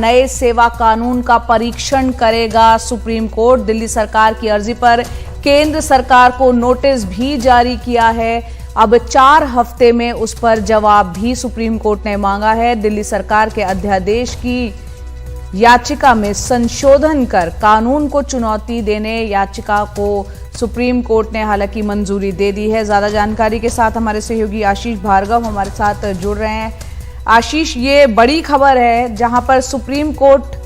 नए सेवा कानून का परीक्षण करेगा सुप्रीम कोर्ट। दिल्ली सरकार की अर्जी पर केंद्र सरकार को नोटिस भी जारी किया है। अब 4 हफ्ते में उस पर जवाब भी सुप्रीम कोर्ट ने मांगा है। दिल्ली सरकार के अध्यादेश की याचिका में संशोधन कर कानून को चुनौती देने याचिका को सुप्रीम कोर्ट ने हालांकि मंजूरी दे दी है। ज्यादा जानकारी के साथ हमारे सहयोगी आशीष भार्गव हमारे साथ जुड़ रहे हैं। आशीष, ये बड़ी खबर है जहां पर सुप्रीम कोर्ट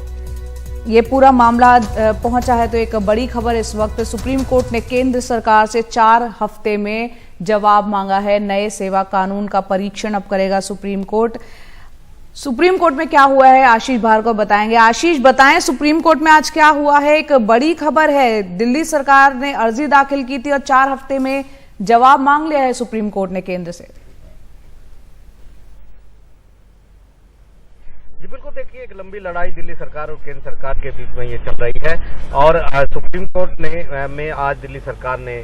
ये पूरा मामला पहुंचा है, तो एक बड़ी खबर इस वक्त सुप्रीम कोर्ट ने केंद्र सरकार से 4 हफ्ते में जवाब मांगा है। नए सेवा कानून का परीक्षण अब करेगा सुप्रीम कोर्ट। सुप्रीम कोर्ट में क्या हुआ है आशीष भार्गव बताएंगे। आशीष, बताएं सुप्रीम कोर्ट में आज क्या हुआ है। एक बड़ी खबर है, दिल्ली सरकार ने अर्जी दाखिल की थी और 4 हफ्ते में जवाब मांग लिया है सुप्रीम कोर्ट ने केंद्र से। जी बिल्कुल, देखिए एक लंबी लड़ाई दिल्ली सरकार और केंद्र सरकार के बीच में ये चल रही है और सुप्रीम कोर्ट में आज दिल्ली सरकार ने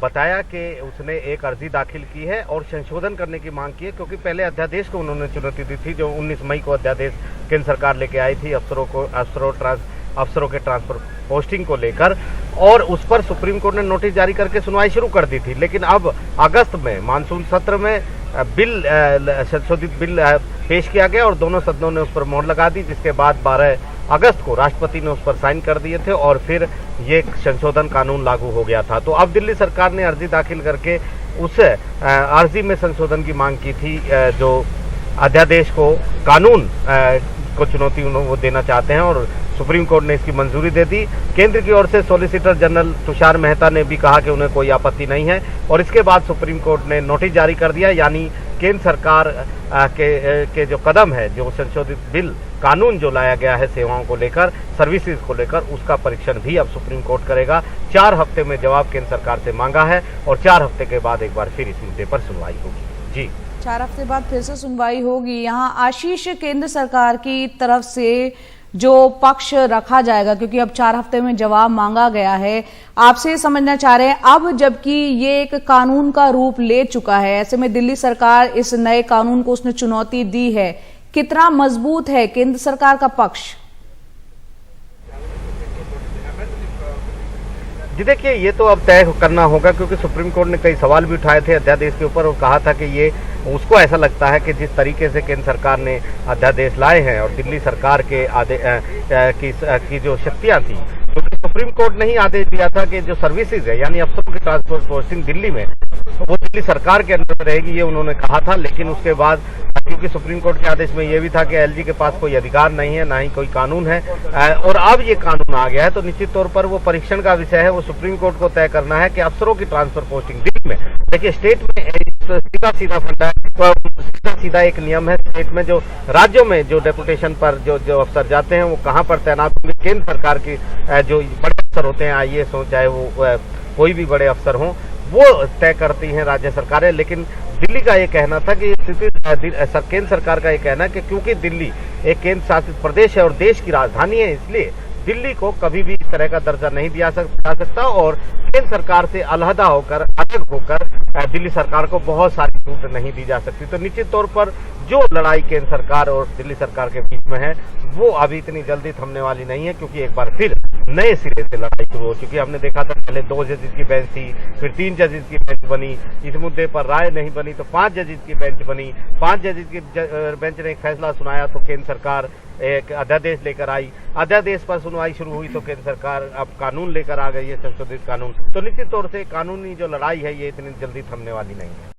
बताया कि उसने एक अर्जी दाखिल की है और संशोधन करने की मांग की है, क्योंकि पहले अध्यादेश को उन्होंने चुनौती दी थी। जो 19 मई को अध्यादेश केंद्र सरकार लेके आई थी अफसरों के ट्रांसफर पोस्टिंग को लेकर, और उस पर सुप्रीम कोर्ट ने नोटिस जारी करके सुनवाई शुरू कर दी थी। लेकिन अब अगस्त में मानसून सत्र में संशोधित बिल पेश किया गया और दोनों सदनों ने उस पर मोहर लगा दी, जिसके बाद 12 अगस्त को राष्ट्रपति ने उस पर साइन कर दिए थे और फिर ये संशोधन कानून लागू हो गया था। तो अब दिल्ली सरकार ने अर्जी दाखिल करके उस अर्जी में संशोधन की मांग की थी। जो अध्यादेश को कानून को चुनौती वो देना चाहते हैं और सुप्रीम कोर्ट ने इसकी मंजूरी दे दी। केंद्र की ओर से सॉलिसिटर जनरल तुषार मेहता ने भी कहा कि उन्हें कोई आपत्ति नहीं है और इसके बाद सुप्रीम कोर्ट ने नोटिस जारी कर दिया। यानी केंद्र सरकार के जो कदम है, जो संशोधित बिल कानून जो लाया गया है सेवाओं को लेकर, सर्विसेज को लेकर, उसका परीक्षण भी अब सुप्रीम कोर्ट करेगा। 4 हफ्ते में जवाब केंद्र सरकार से मांगा है और 4 हफ्ते के बाद एक बार फिर इस मुद्दे पर सुनवाई होगी। जी, 4 हफ्ते बाद फिर से सुनवाई होगी। यहाँ आशीष, केंद्र सरकार की तरफ से जो पक्ष रखा जाएगा, क्योंकि अब 4 हफ्ते में जवाब मांगा गया है, आपसे समझना चाह रहे हैं अब जबकि ये एक कानून का रूप ले चुका है, ऐसे में दिल्ली सरकार इस नए कानून को उसने चुनौती दी है, कितना मजबूत है केंद्र सरकार का पक्ष? जी देखिए, ये तो अब तय करना होगा, क्योंकि सुप्रीम कोर्ट ने कई सवाल भी उठाए थे अध्यादेश के ऊपर और कहा था कि ये उसको ऐसा लगता है कि जिस तरीके से केंद्र सरकार ने अध्यादेश लाए हैं और दिल्ली सरकार के की जो शक्तियां थी, क्योंकि सुप्रीम कोर्ट ने ही आदेश दिया था कि जो सर्विसेज है यानी अफसरों की ट्रांसपोर्ट पोस्टिंग दिल्ली में, वो दिल्ली सरकार के अंदर रहेगी, ये उन्होंने कहा था। लेकिन उसके बाद क्योंकि सुप्रीम कोर्ट के आदेश में ये भी था कि एलजी के पास कोई अधिकार नहीं है, ना ही कोई कानून है, और अब ये कानून आ गया है, तो निश्चित तौर पर वो परीक्षण का विषय है। वो सुप्रीम कोर्ट को तय करना है कि अफसरों की ट्रांसफर पोस्टिंग दिल्ली में, देखिए स्टेट में सीधा फंडा है, तो सीधा एक नियम है स्टेट में, जो राज्यों में जो डेपुटेशन पर जो अफसर जाते हैं वो कहाँ पर तैनात होंगे। केंद्र सरकार की जो बड़े अफसर होते हैं, आईएएस हो चाहे वो कोई भी बड़े अफसर हों, वो तय करती हैं राज्य सरकारें। लेकिन दिल्ली का ये कहना था कि केंद्र सरकार का ये कहना है कि क्योंकि दिल्ली एक केंद्र शासित प्रदेश है और देश की राजधानी है, इसलिए दिल्ली को कभी भी इस तरह का दर्जा नहीं दिया जा सकता और केंद्र सरकार से अलग होकर दिल्ली सरकार को बहुत सारी छूट नहीं दी जा सकती। तो निश्चित तौर पर जो लड़ाई केंद्र सरकार और दिल्ली सरकार के बीच में है, वो अभी इतनी जल्दी थमने वाली नहीं है, क्योंकि एक बार फिर नए सिरे से लड़ाई शुरू हो चुकी है। हमने देखा था पहले 2 जजेस की बेंच थी, फिर 3 जजेस की बेंच बनी, इस मुद्दे पर राय नहीं बनी तो 5 जजेस की बेंच बनी। 5 जजेस की बेंच ने एक फैसला सुनाया तो केंद्र सरकार एक अध्यादेश लेकर आई, अध्यादेश पर सुनवाई शुरू हुई तो केंद्र सरकार अब कानून लेकर आ गई है, संशोधित कानून। तो निश्चित तौर से कानूनी जो लड़ाई है ये इतनी जल्दी थमने वाली नहीं है।